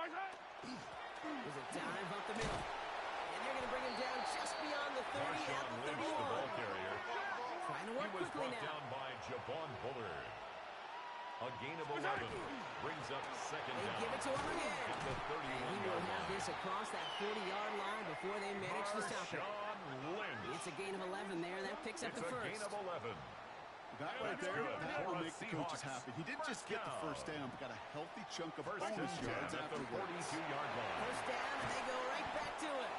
There's a dive up the middle. And they're going to bring him down just beyond the 30 at the 31. The ball carrier. Trying to work quickly now. He was brought down by Javon Bullard. A gain of 11 brings up second down. They give it to him again. The 31 and he will have this across that 40-yard line before they manage to stop it. It's a gain of 11 there. That picks up the first. It's a gain of 11. That right there, that will make the coaches happy. He didn't just get the first down, but got a healthy chunk of bonus yards afterwards. 42-yard line. First down, and they go right back to it.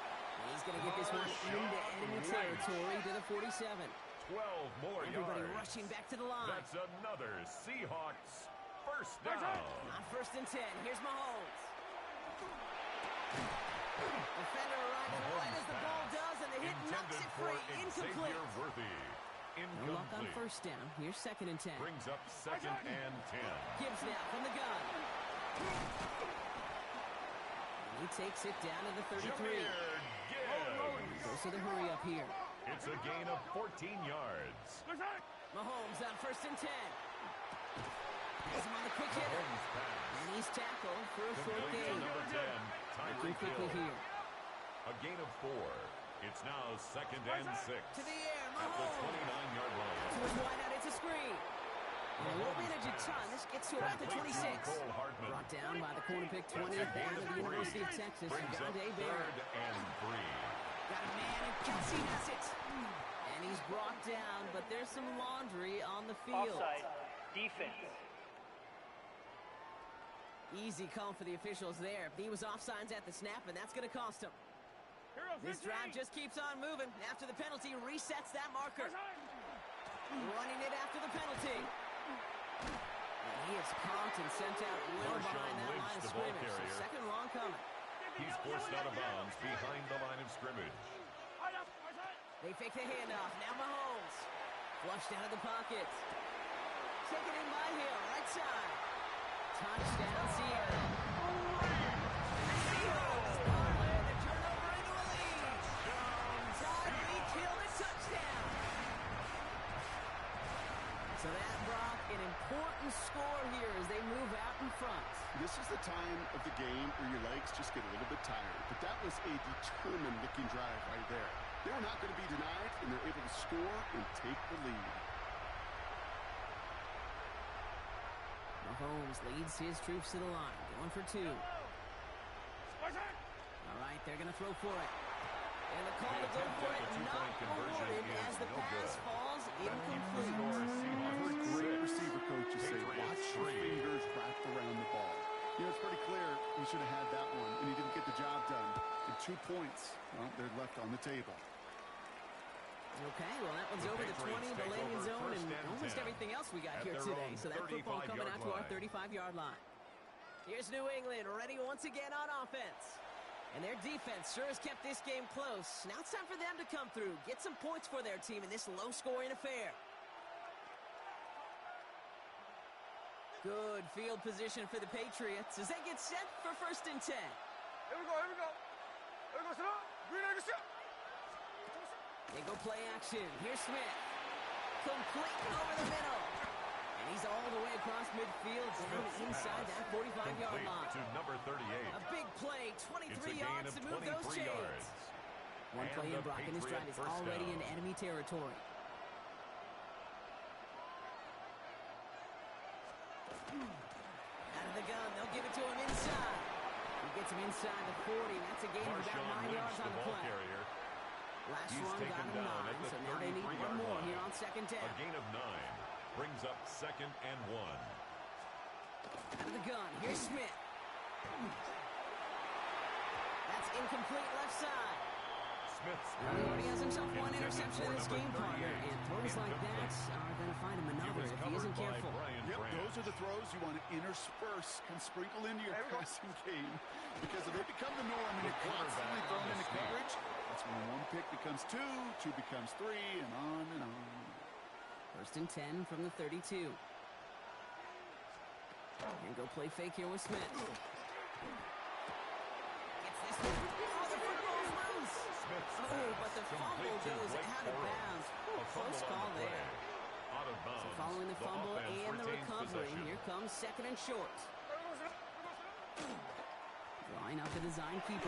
He's going to get this one into enemy territory to the 47. 12 more Everybody yards. rushing back to the line. That's another Seahawks first down. On 1st and 10, here's Mahomes. Defender arriving right as the ball does, and the hit knocks it free. Incomplete. No luck on first down. Here's 2nd and 10. Brings up 2nd and 10. Gibbs now from the gun. And he takes it down to the 33. Goes to the hurry up here. It's a gain of 14 yards. Mahomes on 1st and 10. He's him on the quick hitter. And he's tackled for a short gain. Number 10, quickly here. A gain of 4. It's now 2nd and 6. To the air, At the Mahomes. 29-yard line. To his wide out, it's a screen. And it won't manage a ton. This gets to about the 26. Brought down by the corner pick 20th out of the University of Texas. Dante Barrett. 3rd and 3. Got a man, and Kelsey has it. And he's brought down, but there's some laundry on the field. Offside. Defense. Easy call for the officials there. He was offsides at the snap, and that's going to cost him. This drive just keeps on moving. After the penalty, resets that marker. Running it after the penalty. And he is caught and sent out well behind that line of scrimmage. So second long coming. He's forced out of bounds behind the line of scrimmage. They fake the handoff. Now Mahomes. Flushed out of the pocket. Taken in by Hill, right side. Touchdown, Seattle. Seahawks parlay the turnover into a lead. Tyreek Hill, a touchdown. So that brought an important score here as they move out in front. This is the time of the game where your legs just get a little bit tired. But that was a determined-looking drive right there. They were not going to be denied, and they're able to score and take the lead. Mahomes leads his troops to the line, going for 2. All right, they're going to throw for it. And the call to go for it, not awarded as the pass falls incomplete. I've heard great receiver coaches say, watch your fingers wrapped around the ball. You know, it's pretty clear he should have had that one, and he didn't get the job done. And 2 points, well, they're left on the table. Okay, well, that one's over the 20, the landing zone, and almost everything else we got here today. So that football coming out to our 35-yard line. Here's New England, ready once again on offense. And their defense sure has kept this game close. Now it's time for them to come through, get some points for their team in this low-scoring affair. Good field position for the Patriots as they get set for 1st and 10. Here we go, here we go. Here we go, sit up. Green egg shot. They go play action. Here's Smith. Complete over the middle. And he's all the way across midfield down inside that 45-yard line. To number 38. A big play, 23 yards to move those chains. One play in Brock, and this drive is already in enemy territory. Out of the gun, they'll give it to him inside. He gets him inside the 40. That's a gain of about 9 yards on the play. Last run got him 9, so now they need one more here on 2nd down. A gain of 9 brings up 2nd and 1. Out of the gun, here's Smith. That's incomplete left side. He already has himself one interception in this game, partner. And throws like that are going to find him another if he isn't careful. Yep, those are the throws you want to intersperse and sprinkle into your passing game. Because if they become the norm and you're constantly thrown into coverage, that's when 1 pick becomes 2, 2 becomes 3, and on and on. 1st and 10 from the 32. And go play fake here with Smith. Gets this one. Oh, the football's loose. Oh, but the fumble goes out of bounds. Close call there. So following the fumble and the recovery, here comes 2nd and short. Line up the design keeper.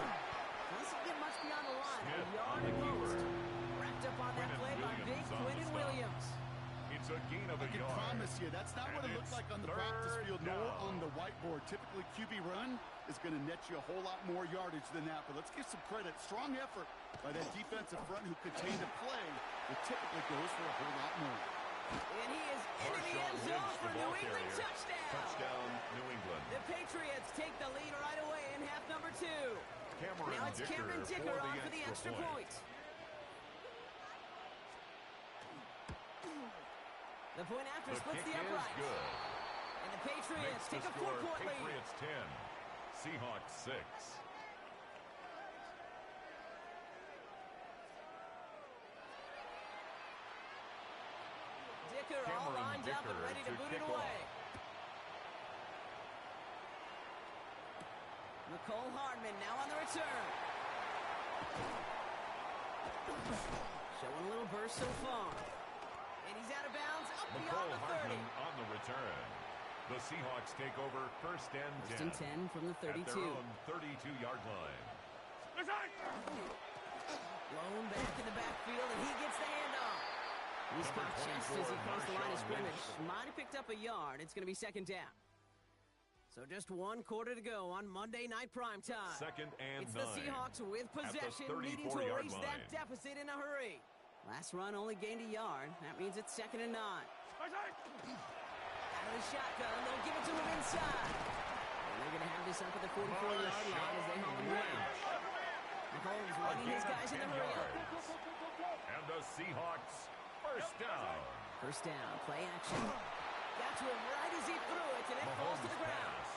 Doesn't get much beyond the line. Smith A yard on the at most. keeper. Wrapped up on that play by big Quinnen Williams. It's a gain of a I can yard. promise you, that's not what it And looks like on the it's practice third field nor down. on the whiteboard. Typically, QB run is going to net you a whole lot more yardage than that. But let's give some credit. Strong effort by that defensive front who contained the play. It typically goes for a whole lot more. And he is into the end Marshawn zone Lynch, for the New ball England carrier. touchdown. Touchdown, New England. The Patriots take the lead right away in half number 2. Now it's Cameron Dicker on for the extra point. The point after splits the uprights. Good. And the Patriots Makes take the a score 4-point lead. Patriots 10, Seahawks 6. Dicker all Cameron lined up and Dicker ready to to boot it kick away. off. Nicole Hardman now on the return. Showing a little burst so far. And he's out of bounds, up beyond Nicole the 30. Hardman on the return. The Seahawks take over first and 10. First and 10 from the 32. At their own 32-yard line. Blown back in the backfield, and he gets the handoff. He's Number caught just 24, as he crossed the line of Marshawn scrimmage. Lynch. Might have picked up a yard. It's going to be second down. So just 1 quarter to go on Monday Night Primetime. Second and It's 9. the Seahawks with possession, needing to 34-yard erase that line. deficit in a hurry. Last run only gained a yard. That means it's second and 9. Out of the shotgun, they'll give it to him inside. And they're going to have this up at the 44-yard line as they haul him down. Mahomes running his guys in the hurry up. And the Seahawks first down. First down, play action. Got to him right as he threw it, and it falls to the ground. Pass.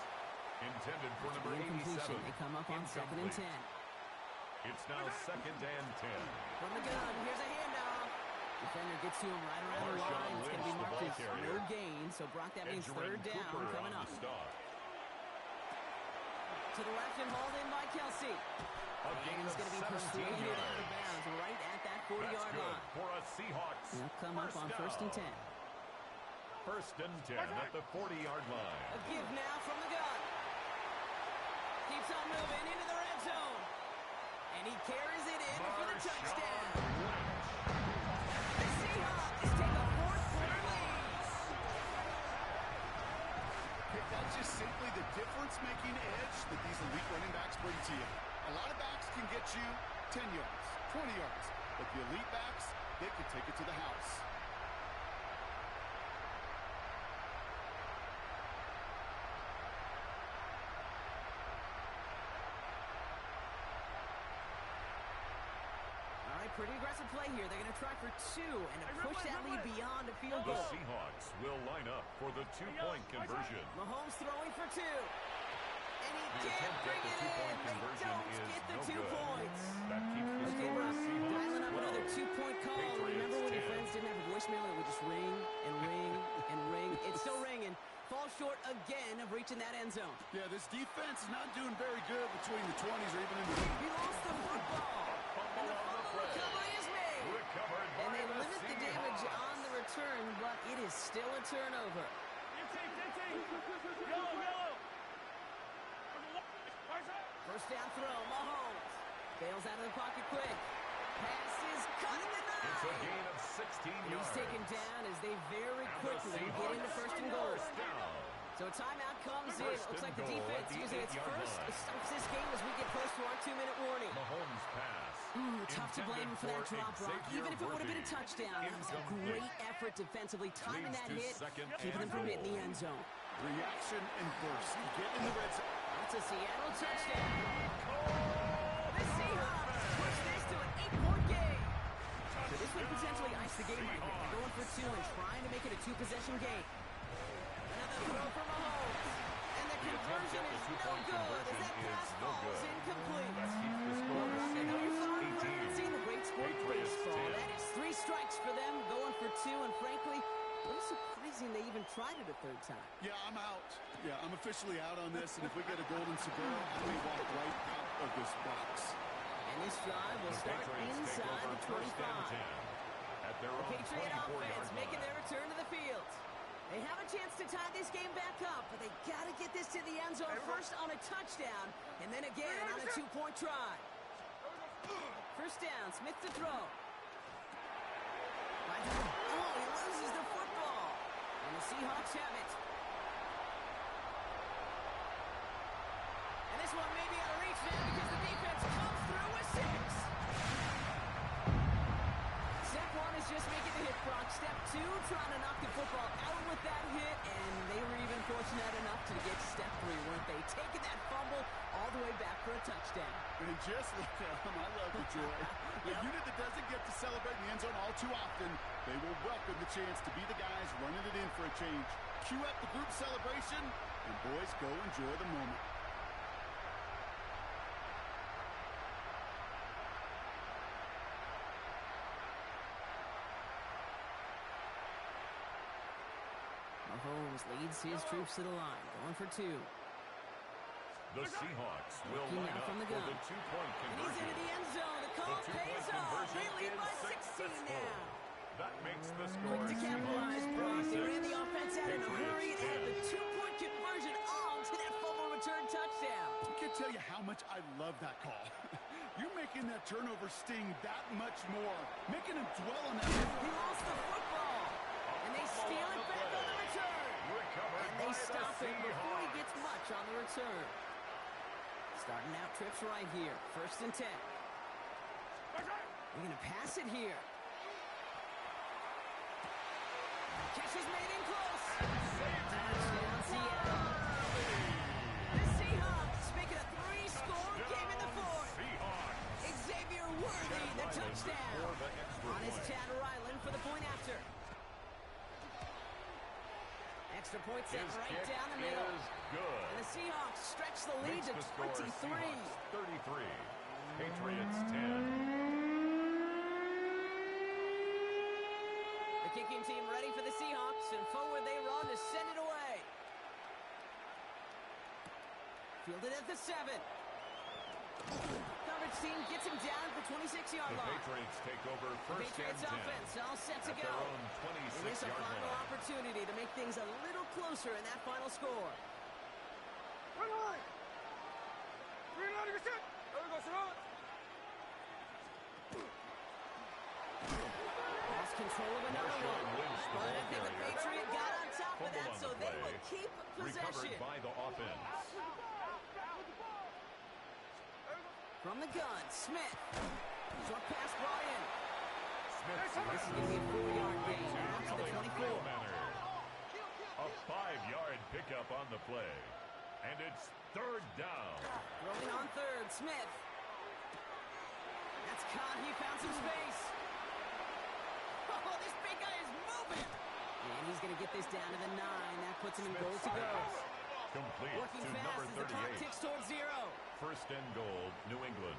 Intended for number Incompletion. 87. They come up on second and 10. It's now second and 10. From the gun, here's a handoff. Defender gets to him right around the Marshawn line. It's going to be Lynch, the marked ball as carrier. no gain, so Brock, that means Edgerrin third down Cooper coming on up. the stop. To the left and hauled in by Kelsey. A gain And he's of going to be 17 persuaded out of yards. bounds right at that That's 40-yard good line. for a Seahawks. They'll come up on first and 10. First and 10 at the 40-yard line. A give now from the gun. Keeps on moving into the red zone. And he carries it in for the touchdown. The Seahawks take a 4-quarter lead. That's just simply the difference-making edge that these elite running backs bring to you. A lot of backs can get you 10 yards, 20 yards, but the elite backs, they can take it to the house. All right, pretty aggressive play here. They're going to try for 2 and to push that lead beyond a field The goal. Seahawks will line up for the two-point conversion. Mahomes throwing for 2. And he The can't attempt bring at the it two-point in. They conversion don't is get the no 2 good. points. That keeps the Okay, score Brock, Seahawks dialing up 12. another 2-point call. Patriots Remember when your 10. friends didn't have a voicemail? It would just ring and ring and ring. It's still ringing. Falls short again of reaching that end zone. Yeah, this defense is not doing very good between the 20s or even in the... He lost the football. And the fumble recovery is made. Recovered And by they the limit the damage Seahawks. on the return, but it is still a turnover. First down throw, Mahomes. Bails out of the pocket quick. Pass is cut in the It's a 9. gain of 16 And yards. he's taken down as they very And the quickly get into Seahawks first and goal. first down. So a timeout comes in. First Looks and like the goal defense at the using its 8-yard first. line. It stops this game as we get close to our 2-minute warning. Mahomes pass. Tough to blame him for that drop, Brock. Even if it would have been a touchdown, that was a Incomplete. great effort defensively, timing Leads that to hit, second keeping them and from hitting the goal. end zone. Reaction and burst. Get in the red zone. That's a Seattle touchdown. The Seahawks push this to an 8-point game. So this would potentially ice the game right here. They're going for 2 and trying to make it a 2-possession game. Another throw from Mahomes. And the conversion is no good as that pass falls incomplete. That keeps the score Well, Brock, I know you're fond of 18. referencing the great sport of Patriots baseball. 10. That is 3 strikes for them, going for 2, and frankly, a little surprising they even tried it a third time. Yeah, I'm out. Yeah, I'm officially out on this, and if we get a golden cigar, I may walk right out of this box. And this drive will The start Patriots take inside over the first and 25. 10 at their The own Patriot 24-yard offense making line. their return to the field. They have a chance to tie this game back up, but they got to get this to the end zone first on a touchdown, and then again on a two-point try. First down, Smith to throw. Oh, he loses the football. And the Seahawks have it. And this one may be out of reach now because the defense comes through with 6. Step 1 is just making the hit, Brock. Step 2, trying to knock the football out with that hit, and they were even fortunate enough to get to step 3, weren't they? Taking that fumble all the way back for a touchdown. And just look at them. I love the joy. A unit that doesn't get to celebrate in the end zone all too often, they will welcome the chance to be the guys running it in for a change. Cue up the group celebration, and boys, go enjoy the moment. Mahomes leads his troops to the line, going for 2. The Seahawks will Looking line out up from the for gun. the two-point And he's conversion. into the end zone. The call The two-point pays off. conversion They lead by is 16 successful. now. That makes the score Quick to capitalize, Brock. They ran the 26, offense out in a hurry and had the Patriots 10. two-point conversion on to that fumble return touchdown. I can't tell you how much I love that call. You're making that turnover sting that much more, making him dwell on that. He lost the football, and they steal it back on the return. Recovered And by they the stop him before he Seahawks. gets much on the return. Starting out trips right here. First and 10. They're going to pass it here. Catch is made in close. Touchdown, Seattle. The Seahawks make it a 3-score game in the 4th. Seahawks. Xavier Worthy, the touchdown. For the extra On his point. Chad Ryland for the point after. Extra point set His right kick down the middle. is good. And the Seahawks stretch the lead Makes to the score 23. Seahawks 33, Patriots 10. The kicking team ready for the Seahawks, and forward they run to send it away. Fielded at the 7. Coverage team gets him down at the 26-yard The line. Patriots take over The first Patriots and 10 offense all set to at go. their own And this a 26-yard final line. opportunity to make things a little closer in that final score. Run line. Green line, get set. There we go, Sarah. Lost control of another Marshall one. wins the But I ball think the carrier. Patriot got on top of Fumble that, on so the they play. will keep possession. Recovered by the offense. From the gun, Smith. Short pass brought in. Smith This is going to be a 4-yard gain. Out to the 24. A 5-yard pickup on the play. And it's third down. Throwing on third, Smith. That's caught. He found some space. Oh, this big guy is moving. And he's going to get this down to the 9. That puts him in goal to go. Complete Working to fast number as the clock 38. ticks towards 0. First and goal, New England.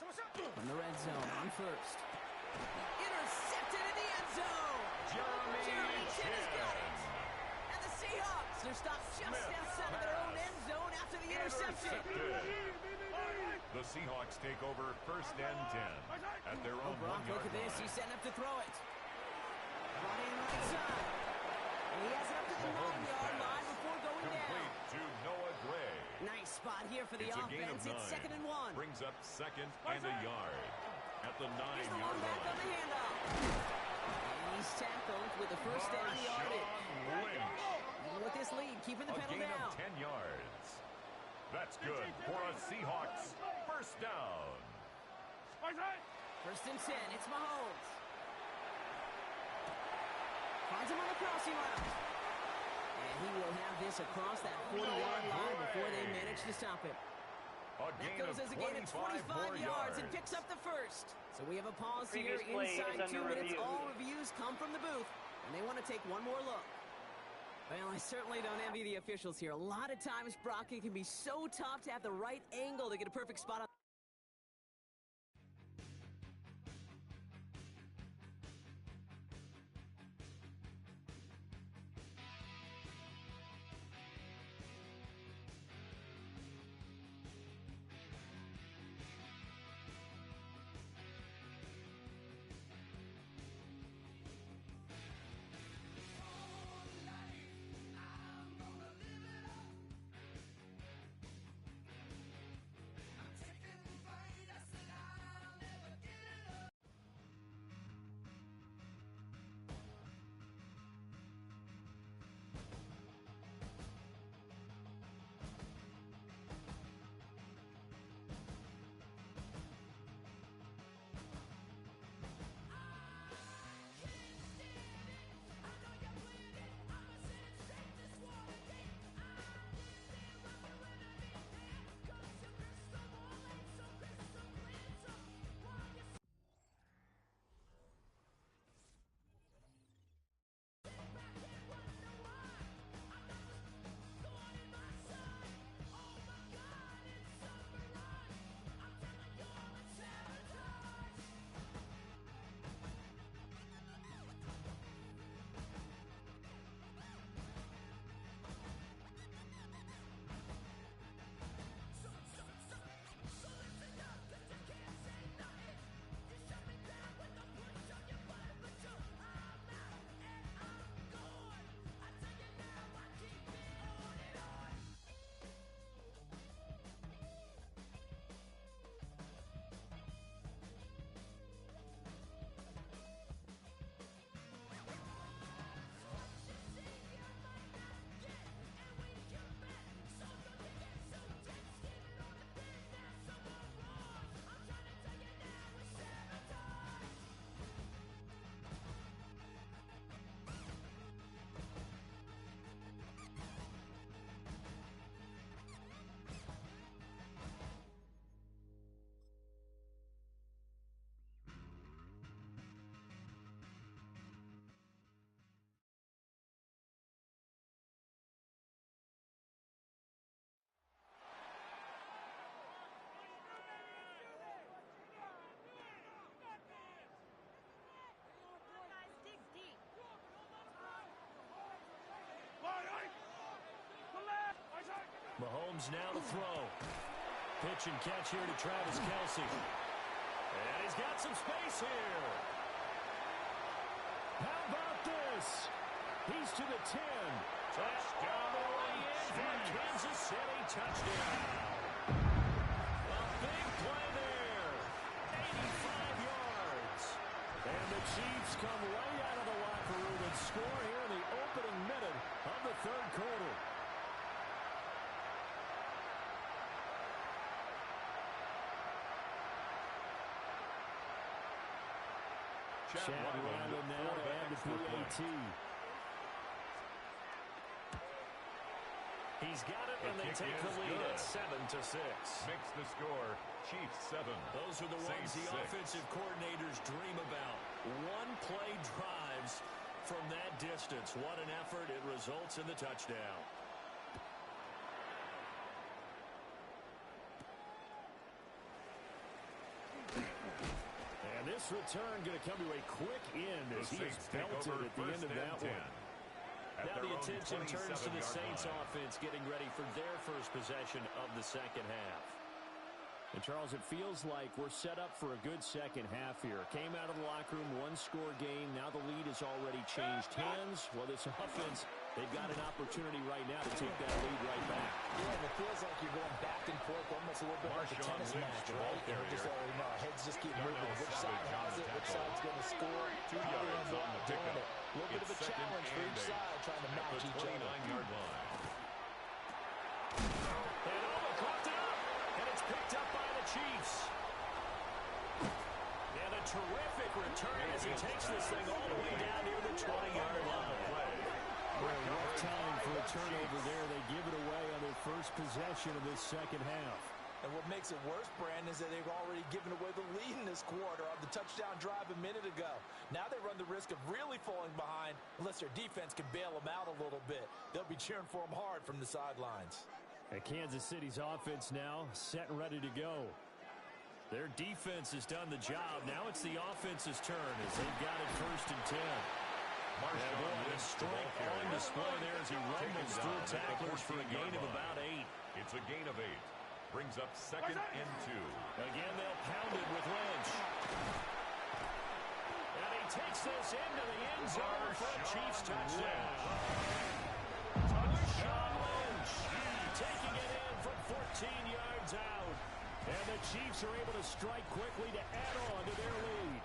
From the red zone on first. Intercepted in the end zone. Jeremy Chin has got it. And the Seahawks are stopped just outside of their own end zone after the interception. The Seahawks take over first and 10 at their own Brock, look 1-yard at this. line. He's setting up to throw it. Brought in right side. And he has it up to the Mahomes 9-yard pass. line before going down. Complete to Noah Gray. Nice spot here for the It's a gain of offense. 9. It's 2nd and 1. Brings up 2nd and a yard at the Here's the 9-yard one back on line. the handoff. And he's tackled with the first down yardage. Marshawn Lynch. Even with this lead, keeping the A pedal gain down. of 10 yards. That's good for a Seahawks first down. First and 10, it's Mahomes. Finds him on the crossing route. And he will have this across that 40-yard line before they manage to stop him. A That gain goes of as a gain of 25 more 25 yards and picks up the first. So we have a pause here Previous play is inside 2 under minutes. review. All reviews come from the booth, and they want to take one more look. Well, I certainly don't envy the officials here. A lot of times, Brock, it can be so tough to have the right angle to get a perfect spot on. comes now to throw. Pitch and catch here to Travis Kelce. And he's got some space here. How about this? He's to the 10. Touchdown. All the way in for Kansas City. Touchdown. A big play there. 85 yards. And the Chiefs come right out of the locker room and score here in the opening minute of the third quarter. Chad Ryland now to add the PAT. He's got it, and they take the lead at 7-6. Makes the score Chiefs 7. Those are the ones the offensive coordinators dream about. One-play drives from that distance. What an effort. It results in the touchdown. And this return going to come to a quick end as he is belted at the end of that one. Now the attention turns to the Saints offense getting ready for their first possession of the second half. And, Charles, it feels like we're set up for a good second half here. Came out of the locker room, one-score game. Now the lead has already changed hands. Well, this offense, they've got an opportunity right now to take that lead right back. Yeah, and it feels like you're going back and forth, almost a little bit like a tennis match, right? And just, heads just keep moving. Which side has it? Which side's going to score? 2 yards on the pickup. A little bit of a challenge for each side, trying to match each other. 29-yard line. And caught it up, and it's picked up by the Chiefs. And a terrific return as he takes this thing all the way down near the 20-yard line. Well, rough time for a turnover there. They give it away on their first possession of this second half. And what makes it worse, Brandon, is that they've already given away the lead in this quarter on the touchdown drive a minute ago. Now they run the risk of really falling behind unless their defense can bail them out a little bit. They'll be cheering for them hard from the sidelines. And Kansas City's offense now set and ready to go. Their defense has done the job. Now it's the offense's turn as they've got it first and 10. His strength on display there as he rumbles through tacklers for a gain of about 8. It's a gain of 8. Brings up 2nd and 2. Again, they'll pound it with Lynch. And he takes this into the end zone for a Chiefs touchdown. Touchdown Lynch taking it in from 14 yards out. And the Chiefs are able to strike quickly to add on to their lead.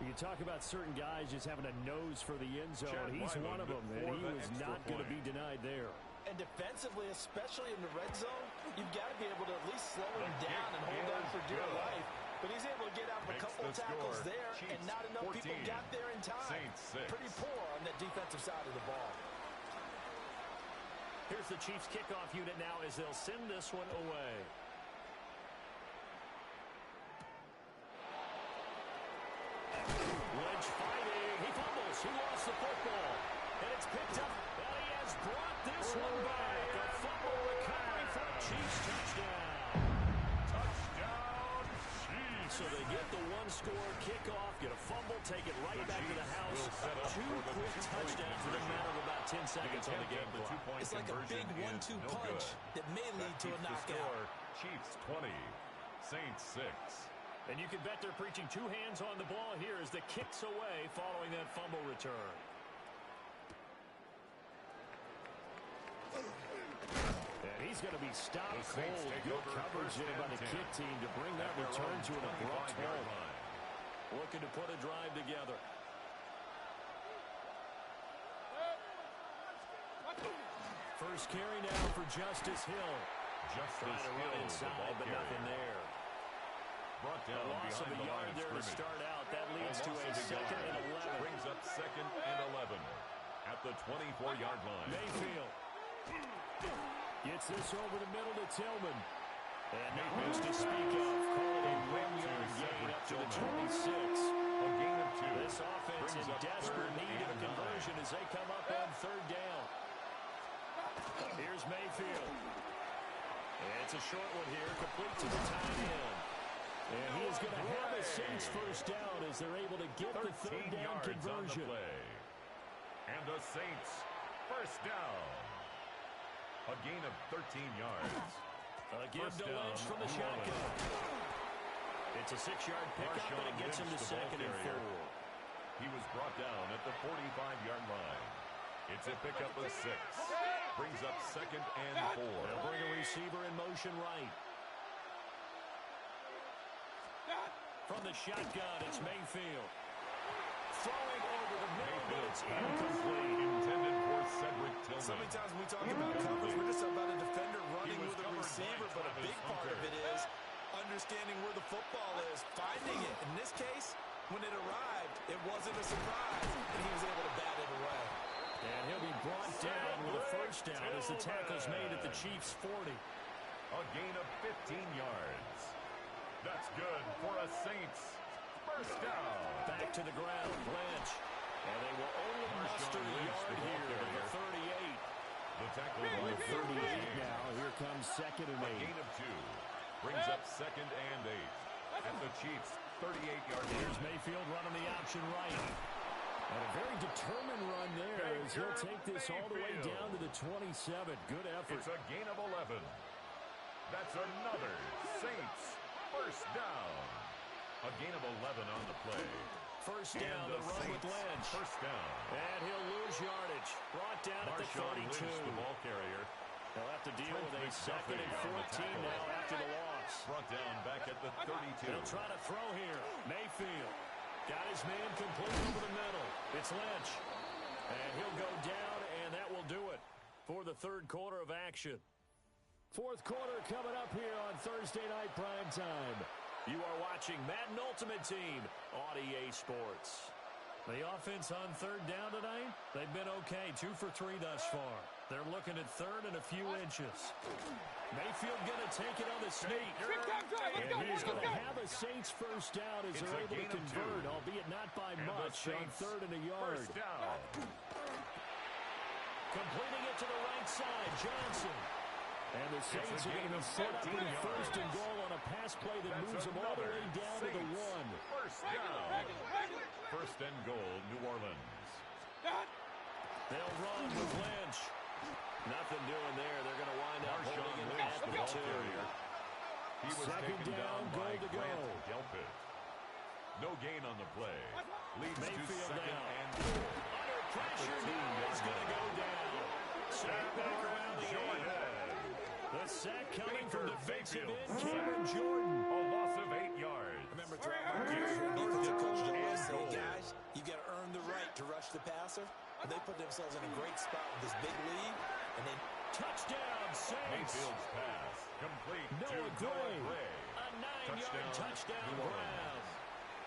You talk about certain guys just having a nose for the end zone. He's one of them, and he was not going to be denied there. And defensively, especially in the red zone, you've got to be able to at least slow him down and hold on for dear life. But he's able to get out of a couple of tackles there, and not enough people got there in time. Pretty poor on that defensive side of the ball. Here's the Chiefs kickoff unit now as they'll send this one away. Lynch fighting. He fumbles. He lost the football. And it's picked up. And he has brought this one back. A fumble recovery for a Chiefs touchdown. Touchdown, Chiefs. So they get the one-score kickoff, get a fumble, take it right back to the house. 2 quick touchdowns in a matter of about 10 seconds on the game clock. It's like a big 1-2 punch that may lead to a knockout. Chiefs 20, Saints 6. And you can bet they're preaching 2 hands on the ball here as the kicks away following that fumble return. And he's going to be stopped cold. Good coverage there by the kick team to bring that return to an abrupt halt. Looking to put a drive together. First carry now for Justice Hill. just trying to run inside, but nothing there. Brought down a loss of a yard there to start out. That leads to a 2nd and 11. Brings up 2nd and 11 at the 24-yard line. Mayfield gets this over the middle to Tillman. And not much to speak of. Called a 1-yard gain up to the 26. A gain of 2. This offense in desperate need of a conversion as they come up on 3rd down. Here's Mayfield. And it's a short one here, complete to the tight end. And he is going to have a Saints first down as they're able to get the 3rd down conversion. And the Saints first down. A gain of 13 yards. A give to Lynch from the shotgun. It's a 6-yard pickup, and it gets him to 2nd and 4. He was brought down at the 45-yard line. It's a pickup of 6. Brings up 2nd and 4. They'll bring a receiver in motion right. From the shotgun, it's Mayfield. Throwing over the middle, but it's incomplete. Intended for Cedric Tillman. So many times when we talk about coverage, we're just about a defender running with a receiver, but a big part of it is understanding where the football is, finding it. In this case, when it arrived, it wasn't a surprise, and he was able to bat it away. And he'll be brought down with a first down as the tackle's made at the Chiefs' 40. A gain of 15 yards. That's good for a Saints first down. Back to the ground, Lynch. And they will only muster a yard here to the 38. The tackle on the 38 now. Here comes 2nd and 8. A gain of 2. Brings up 2nd and 8. At the Chiefs' 38-yard line. Here's Mayfield running the option right. And a very determined run there as he'll take this all the way down to the 27. Good effort. It's a gain of 11. That's another Saints first down. A gain of 11 on the play. First down, the run with Lynch. First down. And he'll lose yardage. Brought down at the 32. Lynch, the ball carrier. They'll have to deal with a 2nd and 14 now after the loss. Brought down back at the 32. He'll try to throw here. Mayfield got his man complete over the middle. It's Lynch. And he'll go down, and that will do it for the 3rd quarter of action. 4th quarter coming up here on Thursday Night Primetime. You are watching Madden Ultimate Team on EA Sports. The offense on 3rd down tonight, they've been okay. 2 for 3 thus far. They're looking at 3rd and a few inches. Mayfield going to take it on the sneak. And he's going to have a Saints first down as they're able to convert, albeit not by much, on 3rd and a yard. First down. Completing it to the right side, Johnson. And the Saints are going to be set up in 1st and goal on a pass play that moves them all the way down to the 1. First down. 1st and goal, New Orleans. They'll run with Lynch. Nothing doing there. They're going to wind up holding him at the 2. He was 2nd down, goal to go. Delpit. No gain on the play. Leads Mayfield to 2nd down. and goal. Under pressure now. He's going to go down. Sack back around the 8. The sack coming from defensive end, Cameron Jordan. A loss of 8 yards. Remember, throughout my career, defensive coaches always say, guys, you got to earn the right to rush the passer. And they put themselves in a great spot with this big lead. And then touchdown, Saints. Mayfield's pass complete to Noah Gray. A 9-yard touchdown ground.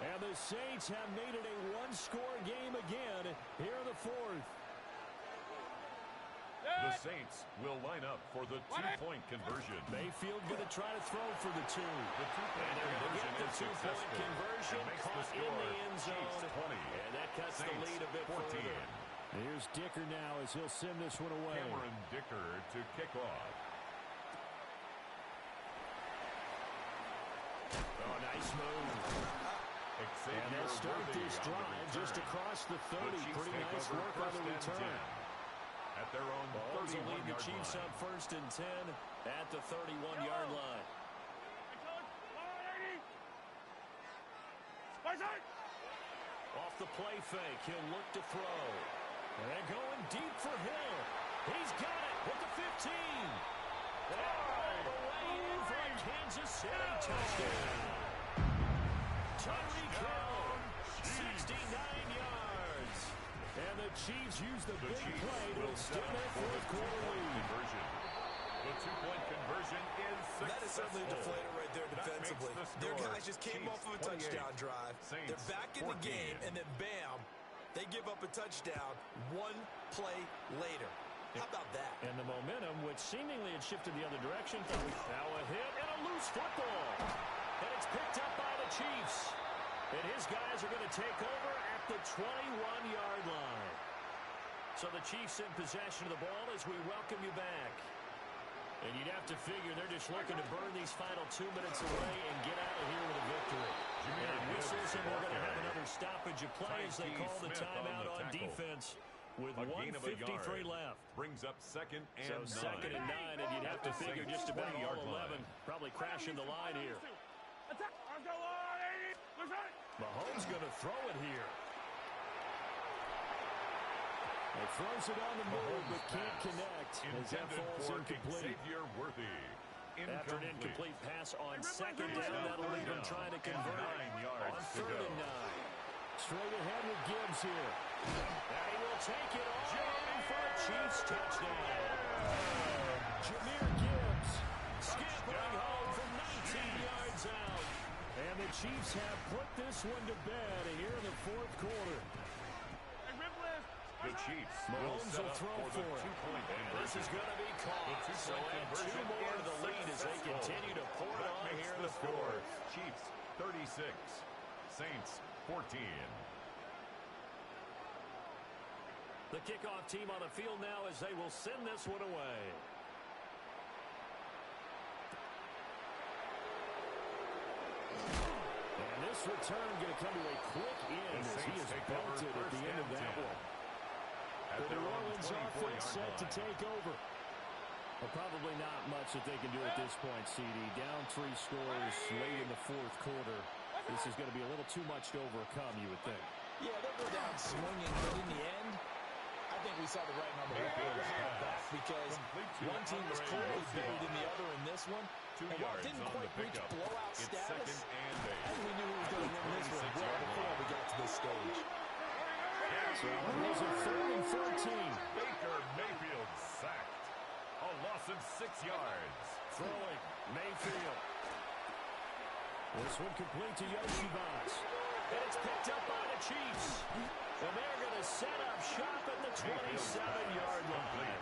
And the Saints have made it a 1-score game again here in the 4th. The Saints will line up for the 2-point conversion. Mayfield going to try to throw for the 2. The 2-point conversion the is 2-point conversion caught in the end zone. 20. And that cuts the lead a bit 14. further. Here's Dicker now as he'll send this one away. Cameron Dicker to kick off. Oh, nice move. And they'll start this drive just across the 30. Pretty nice work on the return. At their own 31-yard line. The Chiefs up 1st and 10 at the 31-yard line. Off the play fake, he'll look to throw. And they're going deep for Hill. He's got it with the 15. All the way in for a Kansas City touchdown. Tyreek Hill, 69 yards. And the Chiefs use the big play to extend their 4th quarter lead. The two-point conversion is successful. That is certainly a deflator right there defensively. Their guys just came off of a touchdown drive. They're back in the game, and then bam, they give up a touchdown one play later. How about that? And the momentum, which seemingly had shifted the other direction. Now a hit and a loose football. And it's picked up by the Chiefs. And his guys are going to take over at the 21-yard line. So the Chiefs in possession of the ball as we welcome you back. And you'd have to figure they're just looking to burn these final 2 minutes away and get out of here with a victory. And whistles, and we're going to have another stoppage of play as they call the timeout on defense with 1:53 left. Brings up second and 9. So second and 9, and you'd have to figure just about all 11 probably crashing the line here. Mahomes going to throw it here. He throws it on the move, but can't connect as that falls incomplete. After an incomplete pass on second down, that'll leave him trying to convert on third and 9. Straight ahead with Gibbs here. And he will take it all in for a Chiefs touchdown. Jahmyr Gibbs scampering home from 19 yards out. And the Chiefs have put this one to bed here in the fourth quarter. The Chiefs Mahomes will throw for it. And this is going to be caught. So add 2 more to the lead as they continue to pour it on here in the fourth. Chiefs 36, Saints 14. The kickoff team on the field now as they will send this one away. And this return going to come to a quick end as he is belted at the end of that one. The New Orleans offense set to take over. Well, probably not much that they can do at this point, CD. Down 3 scores late in the fourth quarter. This is going to be a little too much to overcome, you would think. Yeah, they'll go down swinging, but in the end, I think we saw the writing on the wall back because one team was clearly better than the other in this one. And while it didn't quite reach blowout status, I think we knew who was going to win this one well before we got to this stage. So it was a 3rd and 14. Baker Mayfield sacked. A loss of 6 yards. Throwing Mayfield. This one complete to Yoshibas. And it's picked up by the Chiefs. And they're going to set up shop at the 27-yard line.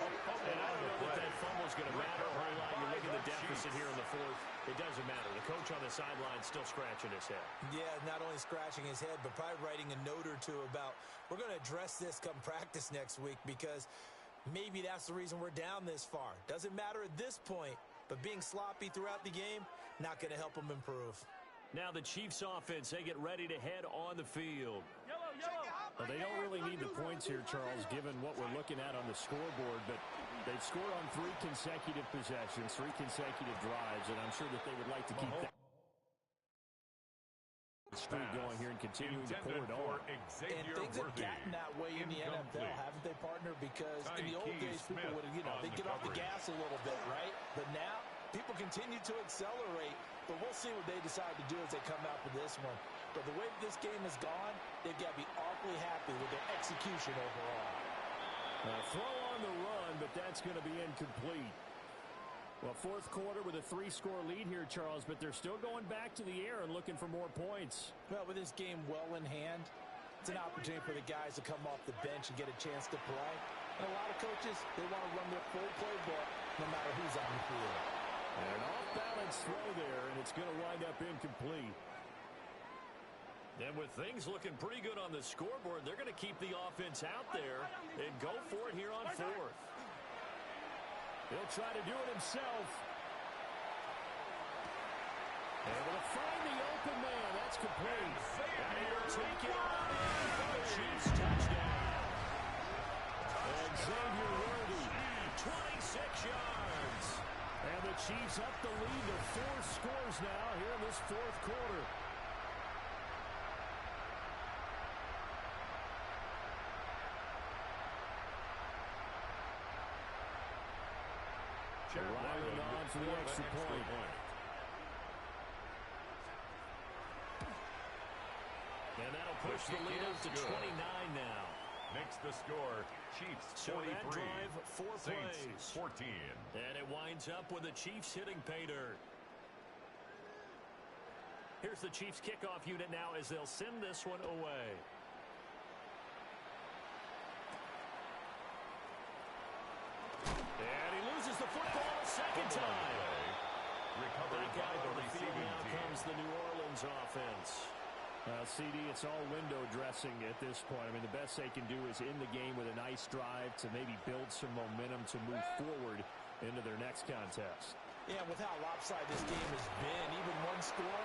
And I don't know that fumble's going to matter a whole lot. You look at the deficit here in the fourth. It doesn't matter. The coach on the sideline still scratching his head. Yeah, not only scratching his head, but probably writing a note or two about we're going to address this come practice next week because maybe that's the reason we're down this far. Doesn't matter at this point, but being sloppy throughout the game, not going to help them improve. Now the Chiefs offense, they get ready to head on the field. Well, they don't really need the points here, Charles, given what we're looking at on the scoreboard, but they've scored on 3 consecutive possessions, 3 consecutive drives, and I'm sure that they would like to keep that streak going here and continuing to pour it on. And things have gotten that way in the NFL, haven't they, partner? Because in the old days, people would, they'd get off the gas a little bit, right? But now, people continue to accelerate, but we'll see what they decide to do as they come out for this one. But the way this game has gone, they've got to be awfully happy with their execution overall. Throw on the run, but that's going to be incomplete. Well, fourth quarter with a 3-score lead here, Charles, but they're still going back to the air and looking for more points. Well, with this game well in hand, it's an opportunity for the guys to come off the bench and get a chance to play. And a lot of coaches, they want to run their full playbook no matter who's on the field. And an off-balance throw there, and it's going to wind up incomplete. And with things looking pretty good on the scoreboard, they're going to keep the offense out there and go for it here on 4th. He'll try to do it himself. Able to find the open man. That's complete. And he'll take it on in for the Chiefs touchdown. And Xavier Worthy, 26 yards. And the Chiefs up the lead to 4 scores now here in this fourth quarter. Ryland on for the extra point. And that'll push the lead up to 29 now. makes the score Chiefs 43, so that drive, 4 Saints plays. 14. And it winds up with the Chiefs hitting pay dirt. Here's the Chiefs kickoff unit now as they'll send this one away. And he loses the football a second time. Recovered by the receiving now team. comes the New Orleans offense. CD, it's all window dressing at this point. I mean, the best they can do is in the game with a nice drive to maybe build some momentum to move forward into their next contest. Yeah, with how lopsided this game has been, even one score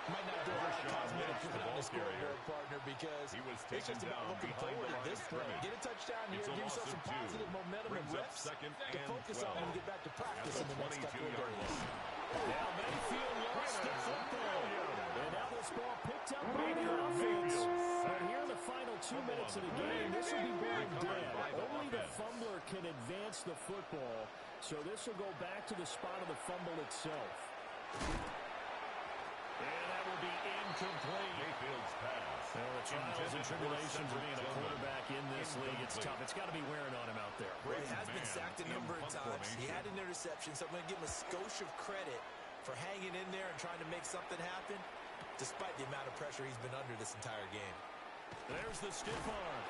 might not do a lot of cosmetic put on the scoreboard, partner, because it's just about looking forward at this point. Get a touchdown here, give yourself some positive momentum and reps to focus on when you get back to practice in the next couple of days. Now Mayfield lost the football. And now this ball picked up by the offense. But here in the final 2 minutes of the game, this will be brought dead. Only the fumbler can advance the football, so this will go back to the spot of the fumble itself. And that will be incomplete. Mayfield's pass. Well, the trials and tribulations of being a quarterback in this league, it's tough. It's got to be wearing on him out there. Well, he has been sacked a number of times. He had an interception, so I'm going to give him a skosh of credit for hanging in there and trying to make something happen, despite the amount of pressure he's been under this entire game. There's the stiff arm.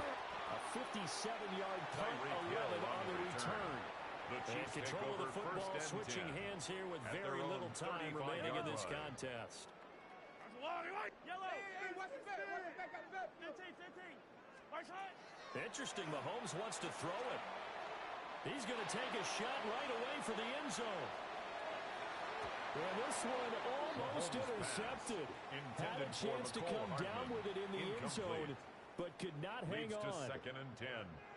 A 57-yard punt, 11 on the return. And control of the football, switching hands here with very little time remaining in this contest. Interesting, Mahomes wants to throw it. He's going to take a shot right away for the end zone. And this one almost intercepted. Had a chance to come down with it in the end zone, but could not hang on. To 2nd and 10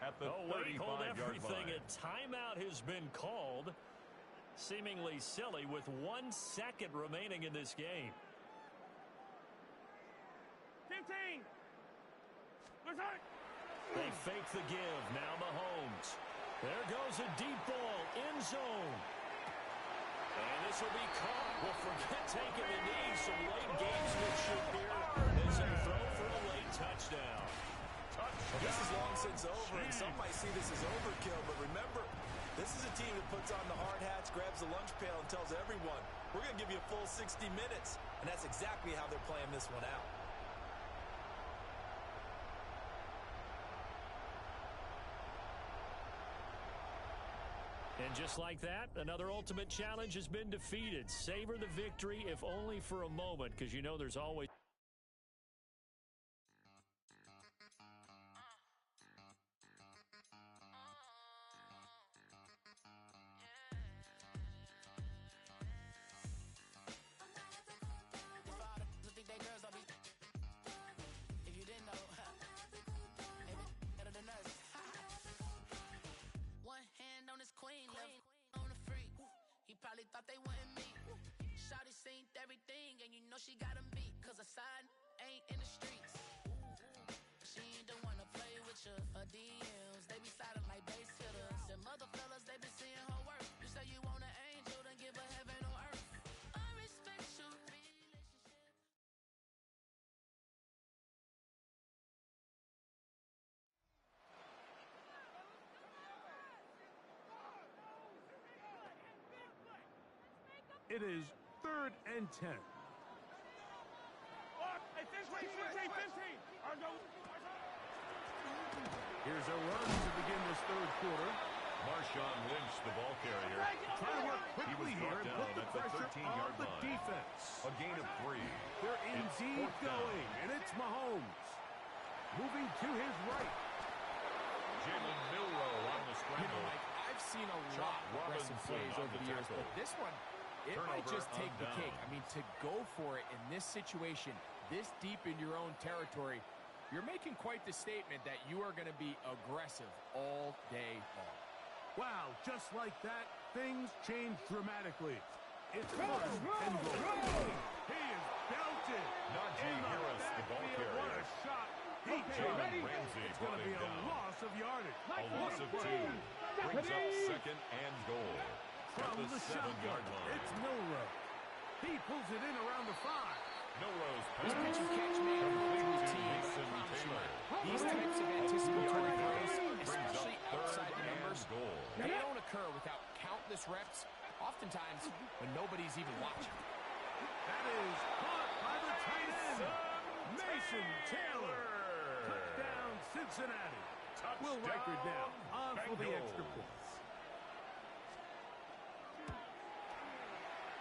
at the 35-yard line. A timeout has been called. Seemingly silly with 1 second remaining in this game. 15. They fake the give. Now Mahomes. There goes a deep ball. End zone. And this will be caught. Well, forget taking the knee. Some late gamesmanship here as they throw for a late touchdown. Well, this is long since over, and some might see this as overkill, but remember, this is a team that puts on the hard hats, grabs the lunch pail, and tells everyone, we're going to give you a full 60 minutes, and that's exactly how they're playing this one out. And just like that, another ultimate challenge has been defeated. Savor the victory, if only for a moment, because you know there's always... Probably thought they wouldn't meet. Shawty seen everything, and you know she got him beat. Cause her side ain't in the streets. She ain't the one to play with you. Her DMs, they be sliding like base hitters. The mother fellas, they be seeing her work. You say you want an angel, then give her heaven on earth. I respect your relationship. It is 3rd and 10. Here's a run to begin this 3rd quarter. Marshawn Lynch, the ball carrier. Trying to work quickly here and put the pressure on the defense. A gain of 3. They're indeed going, and it's Mahomes. Moving to his right. Jalen Milroe on the scramble. You know, Mike, I've seen a lot of aggressive plays over the years, but this one, it might just take the cake. I mean, to go for it in this situation, this deep in your own territory, you're making quite the statement that you are going to be aggressive all day long. Wow, just like that, things change dramatically. It's 1st and goal. He is belted. Najee Harris, the ball carrier. What a shot. He came ready. It's going to be a loss of yardage. A loss of 2. Brings up 2nd and goal. From the 7-yard line. It's Milroe. He pulls it in around the 5. Milroe's pass. This pitch and catch man to his team, I promise you, these types of anticipatory helps. Oftentimes, when nobody's even watching. That is caught by the tight end, Mason Taylor. Touchdown, Cincinnati. Will record down on for the extra point.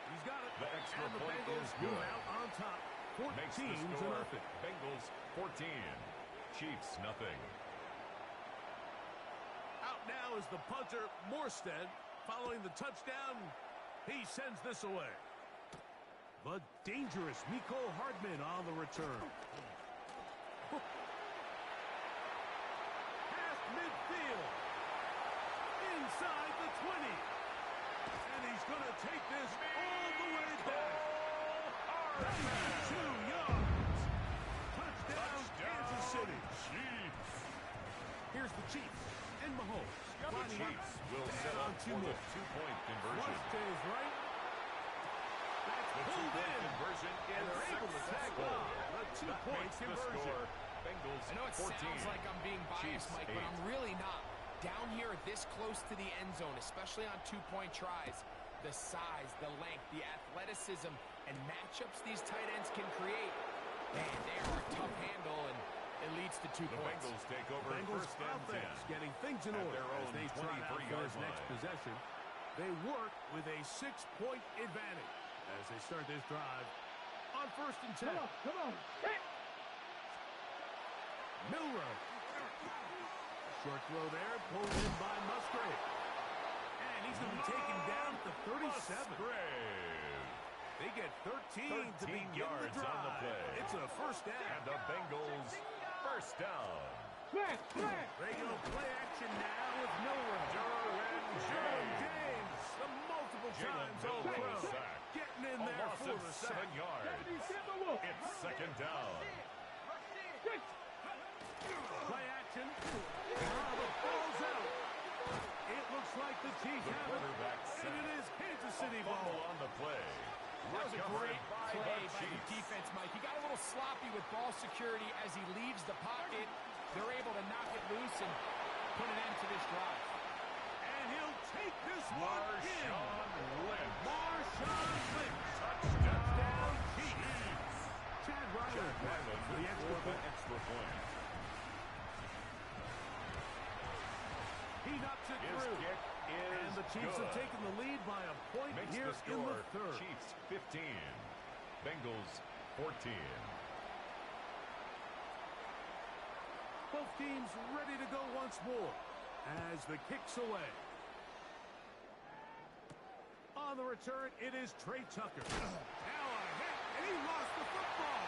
He's got it. The extra and the point Bengals is move good. out on top. 14 Makes the to score. nothing. Bengals 14. Chiefs nothing. Out now is the punter, Morstead. Following the touchdown, he sends this away. The dangerous Mecole Hardman on the return. Past midfield. Inside the 20. And he's going to take this all the way back. 92 yards. Touchdown, Kansas City. Chiefs. Here's the Chiefs and Mahomes. The Chiefs will set up for the two-point conversion. Once is right. That's The pulled two-point in. conversion And they're able to tag successful. on the two-point Makes the conversion. score. Bengals I know it 14. sounds like I'm being biased, Chiefs Mike, 8. but I'm really not. Down here this close to the end zone, especially on two-point tries, the size, the length, the athleticism, and matchups these tight ends can create, man, they are a tough handle, and it leads to 2 The points. Bengals take over Bengals first and 10. offense getting things in At order their as own they trot out for 23-yard his next line. possession. They work with a 6-point advantage as they start this drive on first and 10. Come on. Hit. Milrow. Short throw there, pulled in by Musgrave. And he's going to be taken down at the 37. Musgrave. They get 13 to begin yards the drive. on the play. It's a first And down. the Bengals first down. Smash. They go play action now with Milrow. Derwin James, the multiple times Milrow All-Pro, sack. getting in A there loss for of the 7 sack. yards. It's second down. Play action. The ball's out. It looks like the Chiefs The have quarterback it. sack. And it is Kansas City Fumble ball. on the play. That was a Recovered great by play the by the Chiefs. defense, Mike. He got a little sloppy with ball security as he leaves the pocket. They're able to knock it loose and put an end to this drive. And he'll take this one in. Marshawn Lynch. Marshawn Lynch. Touchdown, Chiefs. Chad Ryland back for the extra point. extra point. He knocks it His through. kick is And the Chiefs good. have taken the lead by a point Makes here the score. in the third. Chiefs 15. Bengals 14. Both teams ready to go once more as the kick's away. On the return, it is Trey Tucker. Now a hit, and he lost the football.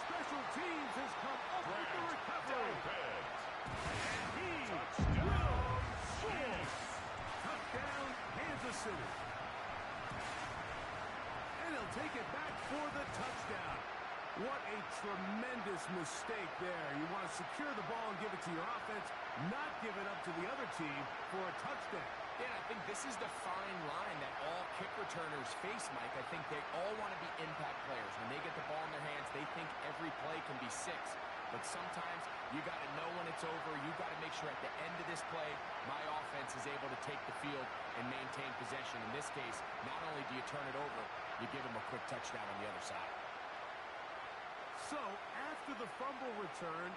Special teams has come up with the recovery. And he will score. Touchdown, Kansas City. And he'll take it back for the touchdown. What a tremendous mistake there. You want to secure the ball and give it to your offense, not give it up to the other team for a touchdown. Yeah, I think this is the fine line that all kick returners face, Mike. I think they all want to be impact players. When they get the ball in their hands, they think every play can be 6. But sometimes you got to know when it's over. You got to make sure at the end of this play, my offense is able to take the field and maintain possession. In this case, not only do you turn it over, you give them a quick touchdown on the other side. So, after the fumble return,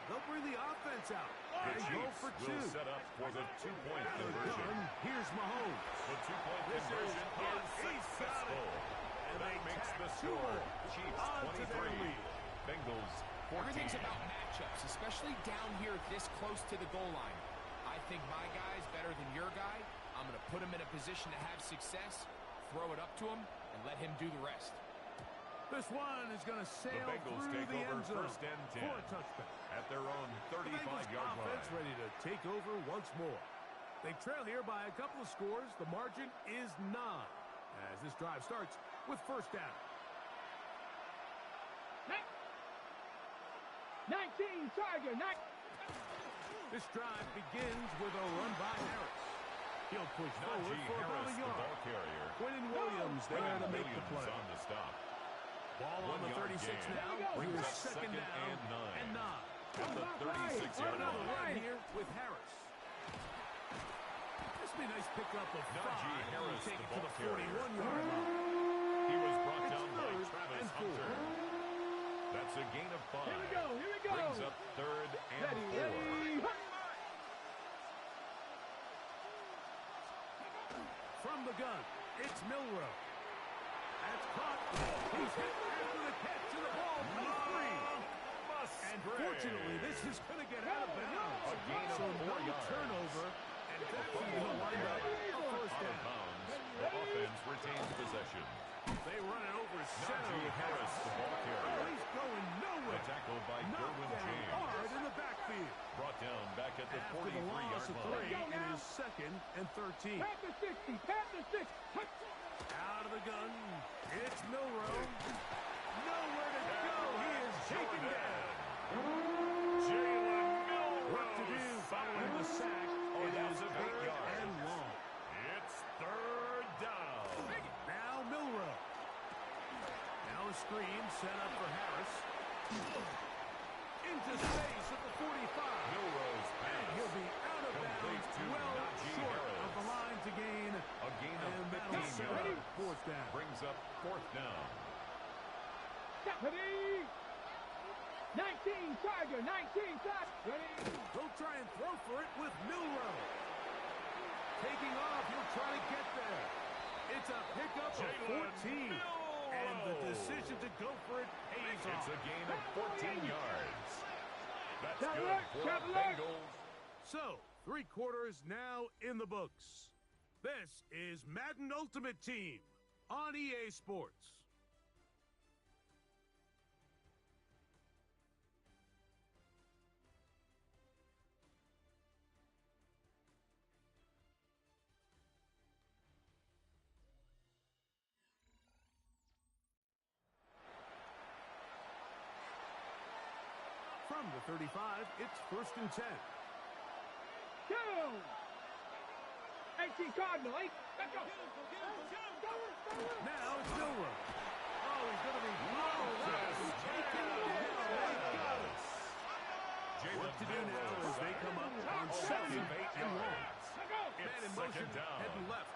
they'll bring the offense out. The They go Chiefs for 2. will set up for the two-point They're conversion. done. Here's Mahomes. The two-point This conversion is is he's got successful. And That they makes tack the 2 score. more Chiefs onto their 23. lead. Bengals 14. Everything's about matchups, especially down here this close to the goal line. I think my guy's better than your guy. I'm going to put him in a position to have success, throw it up to him, and let him do the rest. This one is going to The sail Bengals through take the over end zone first and 10 for a touchback. at their own The Bengals 35-yard offense line. ready to take over once more. They trail here by a couple of scores. The margin is 9 as this drive starts with first down. 19, Tiger, 9. This drive begins with a run by Harris. He'll push forward Najee for about Harris, a the yard. ball carrier. Quentin Williams there Quentin to make the Williams play. on the stop. Ball on the 1 yard 36 gain. now. Brings Here's up second down and 9. and 9. At the 36-yard Another line. run here with Harris. This be a nice pickup of 5. Harris, Take it the to the ball carrier. 41-yard line. He was brought down by Third Travis and 4. Hunter. That's a gain of 5. Here we go, here we go. Brings up 3rd and 4. Ready. From the gun, it's Milrow. That's caught. He's hit after the catch, and the ball goes free. And fortunately, this is going to get out of bounds. A gain of 4 yards. Turnover, and that's going to wind up a first down. The offense retains possession. They run it over center. Najee Harris, the ball carrier. He's going nowhere. Tackled by Knocked Derwin down James. hard in the backfield. Brought down back at the After the loss 43-yard of 3, line. it is 2nd and 13. Pat the 60, pat the 6. Out of the gun, it's Milrow. Nowhere to go. He is taken down. Jalen Milrow. Work to do following the sack. It is of 8 third yards. and long. It's 3rd down. Now Milrow. Now a screen set up for Harris. Into space at the 45. Milrow's And pass. he'll be out of Complete bounds, to well Najee short Harris. of the line to gain. A gain of And that'll 15 set yards. up 4th down. Brings up 4th down. Ready. 19, Tiger, 19, Tiger. Ready. They'll try and throw for it with Milrow. Taking off, he'll try to get there. It's a pickup of 14. And the decision to go for it pays off. It's a gain of 14 yards. That's Double good it, for the double it. Bengals. So, 3 quarters now in the books. This is Madden Ultimate Team on EA Sports. From the 35, it's 1st and 10. Go. 18, Cardinal, 8. Let's go. Now it's Milrow. Oh, he's going to be blown up and taken down. They got us. Work to do now as they come up on 2nd and 1. Man in motion, heading left.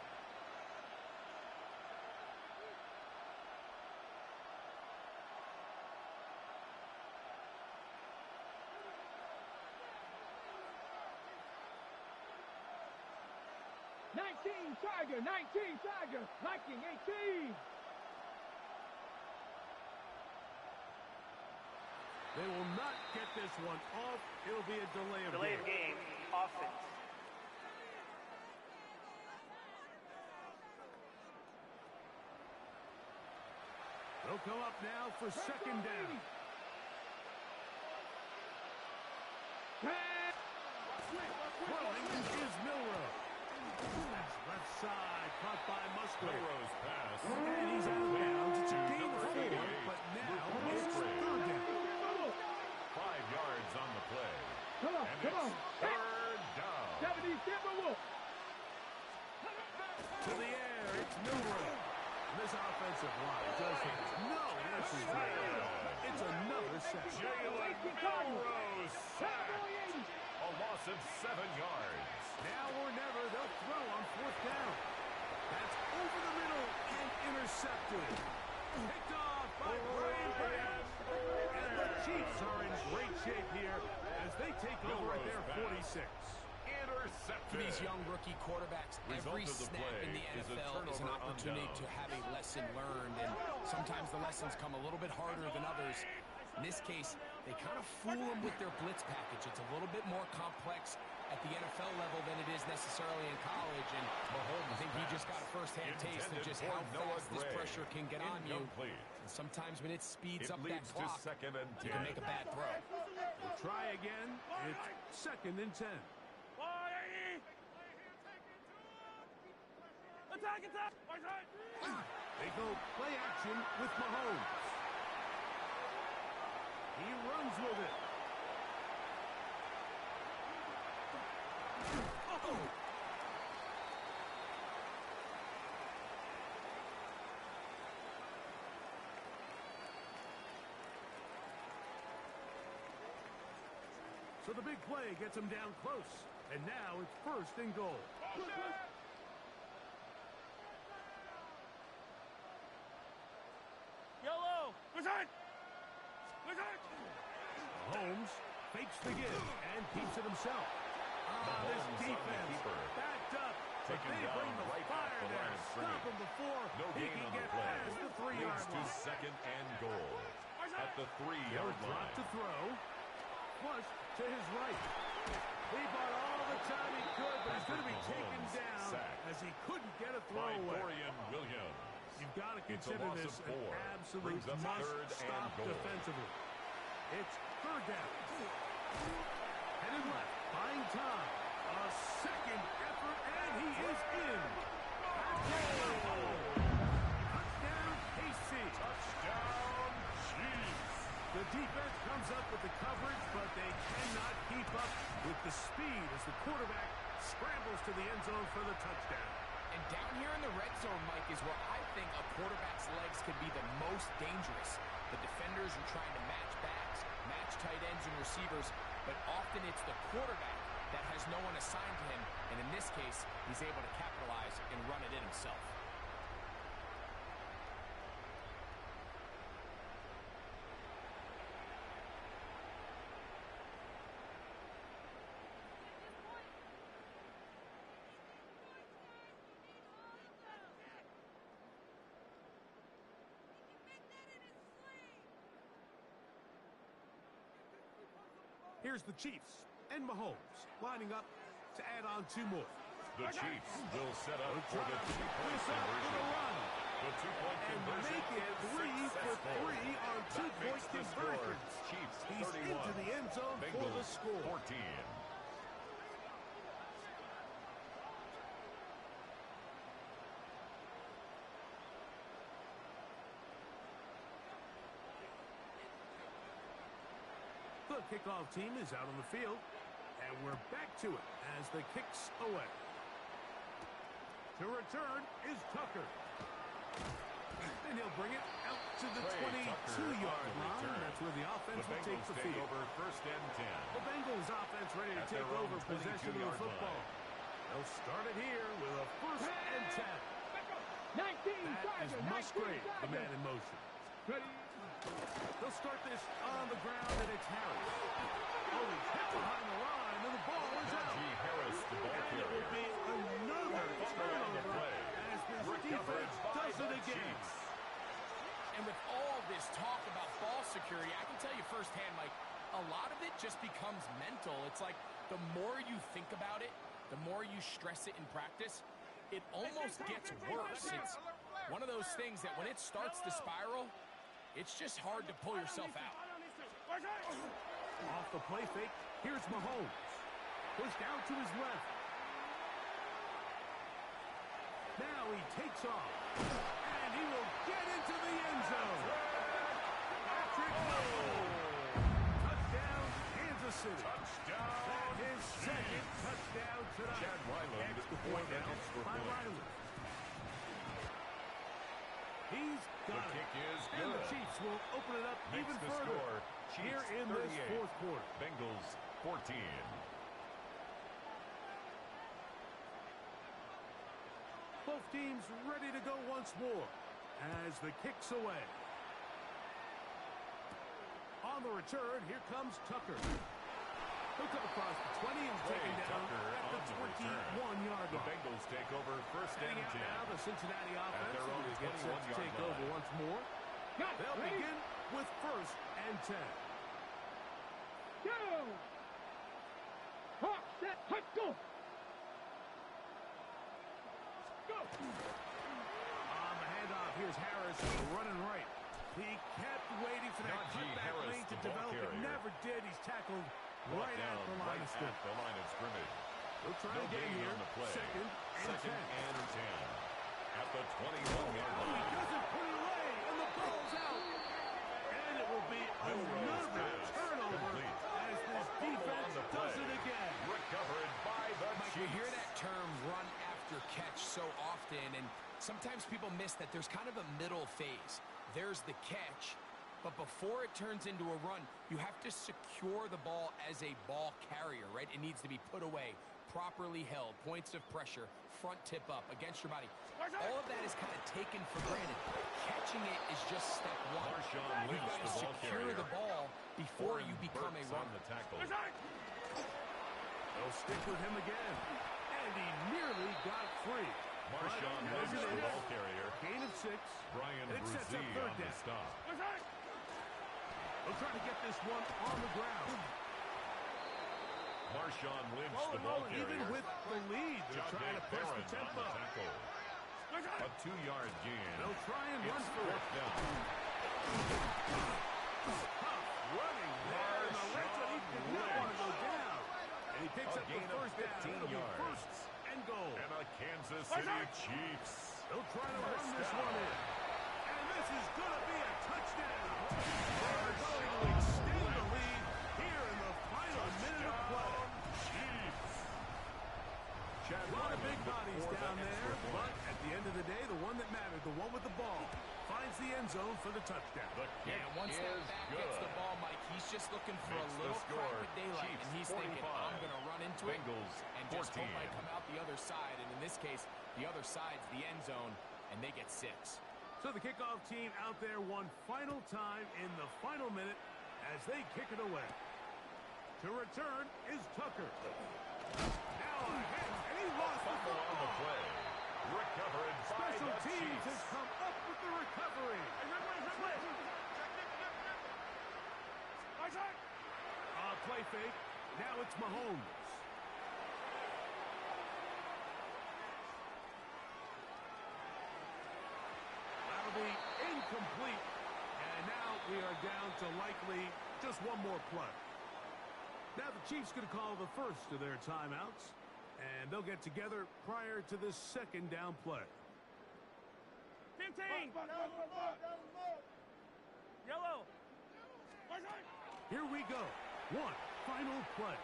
Tiger, 19, Tiger, Viking, 18. They will not get this one off. It'll be a delay of game. Offense. They'll come up now for 2nd down. Throwing is Milrow. That's left side, caught by Musgrave. Milrow's pass. And he's out of bounds. It's a gain of 4, but now it's 3rd down. 5 yards on the play. Come on, And come on. it's 3rd down. 70, Timberwolf. To the air, it's Milrow. And this offensive line does have no answers there. It's another sack. Jalen Milrow's sack. A loss of 7 yards. Now or never, they'll throw on 4th down. That's over the middle and intercepted. Picked off by Brian Branch. And the Chiefs are in great shape here as they take over at their 46. Intercepted. For these young rookie quarterbacks, every Result of the snap play in the is a NFL is an turnover on opportunity down. to have a lesson learned, and sometimes the lessons come a little bit harder than others. In this case, they kind of fool them with their blitz package. It's a little bit more complex at the NFL level than it is necessarily in college, and I think he just got a first-hand taste of just how fast this pressure can get on you. And sometimes when it speeds up that clock, you can make a bad throw. We'll try again. It's 2nd and 10. Attack, attack. They go play action with Mahomes. He runs with it. Oh! So the big play gets him down close. And now it's 1st and goal. fakes the give and keeps it himself. This defense backed up, but they bring the fire there. Stop him before he can get past the 3-yard line. Second and goal at the 3-yard line. Drop to throw. Flush to his right. He bought all the time he could, but he's going to be taken down as he couldn't get a throw away. Williams. You've got to consider this an absolute must-stop defensively. It's third down. Headed left, buying time. A second effort, and he is in. Touchdown, KC. Touchdown, Chiefs. The defense comes up with the coverage, but they cannot keep up with the speed as the quarterback scrambles to the end zone for the touchdown. And down here in the red zone, Mike, is where I think a quarterback's legs can be the most dangerous. The defenders are trying to match backs, match tight ends and receivers, but often it's the quarterback that has no one assigned to him, and in this case, he's able to capitalize and run it in himself. Here's the Chiefs and Mahomes lining up to add on 2 more. The Chiefs will set up for the 2-point conversion. The 2-point conversion make it 3 for 3 on 2-point conversions. Chiefs He's 31. Into the end zone for the score. 14. The kickoff team is out on the field, and we're back to it as the kick's away. To return is Tucker. And he'll bring it out to the 22-yard line. That's where the offense will take the field. Over first and 10. The Bengals offense ready to take over possession of the football. They'll start it here with a first and 10. That is Musgrave, the man in motion. They'll start this on the ground, and it's Harris. Oh, he's hit behind the line, and the ball is out. Harris, the ball and it will be another turnover as this defense does it again. And with all this talk about ball security, I can tell you firsthand, Mike, a lot of it just becomes mental. It's like the more you think about it, the more you stress it in practice, it almost gets worse. It's one of those things that when it starts to spiral, it's just hard to pull yourself out. Off the play fake, here's Mahomes. Pushed out to his left. Now he takes off. And he will get into the end zone. Patrick Mahomes. Touchdown, Kansas City. Touchdown. That is second touchdown tonight. Chad Ryland, extra point now by Ryland. He's got the kick is good. And the Chiefs will open it up even further here in this fourth quarter. Bengals 14. Both teams ready to go once more as the kick's away. On the return, here comes Tucker. He'll come across the 20 and taken down at the 21-yard line. The Bengals take over first and 10. Now the Cincinnati offense will get set to take over once more. They'll begin with first and 10. Go! Hawk, set, hut, go! Go! On the handoff, here's Harris running right. He kept waiting for that cutback lane to develop. It never did. He's tackled right at the line of scrimmage. We'll try again here. Second and 10. At the 21-yard line. He doesn't put it away, and the ball's out. And it will be another turnover as this defense does it again. Recovered by the Chiefs. You hear that term run after catch so often, and sometimes people miss that there's kind of a middle phase. There's the catch, but before it turns into a run, you have to secure the ball as a ball carrier, right? It needs to be put away, properly held, points of pressure, front tip up against your body. All of that is kind of taken for granted. Catching it is just step one. You've got to secure the ball before you become a runner. The tackle. They'll stick with him again. And he nearly got free. Marshawn Lynch, the ball carrier. Gain of 6. Brian And it sets up Brzee third on the down. stop. They'll try to get this one on the ground. Marshawn Lynch, the ball carrier. Even with the lead, they're trying to press the tempo. A 2-yard gain. They'll try and run It's for it. down. Tough running there. And the Reds, he did not want to go down. And he picks up the first down. 15 yards. First and goal. And the Kansas City Chiefs. They'll try to run this one in. And this is going to be a touchdown. They're going to extend the lead here in the final minute of play. Chiefs. A lot of big bodies down there, but at the end of the day, the one that mattered, the one with the ball, finds the end zone for the touchdown. Yeah, once that back gets the ball, Mike, he's just looking for a little crack of daylight, Chiefs, and he's thinking, I'm going to run into Bengals, it and just hope I come out the other side. And in this case, the other side's the end zone, and they get 6. So the kickoff team out there one final time in the final minute as they kick it away. To return is Tucker. Now a hit, and he lost the football. On the play. Recovered by Special the teams Chiefs. has come up with the recovery. Play fake. Now it's Mahomes. That'll be incomplete. And now we are down to likely just one more play. Now the Chiefs going to call the first of their timeouts. And they'll get together prior to this second down play. 15. Yellow. Here we go. One final play.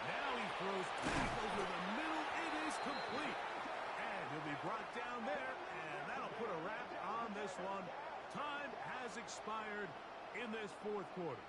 Now he throws back over the middle. It is complete. And he'll be brought down there. And that'll put a wrap on this one. Time has expired in this fourth quarter.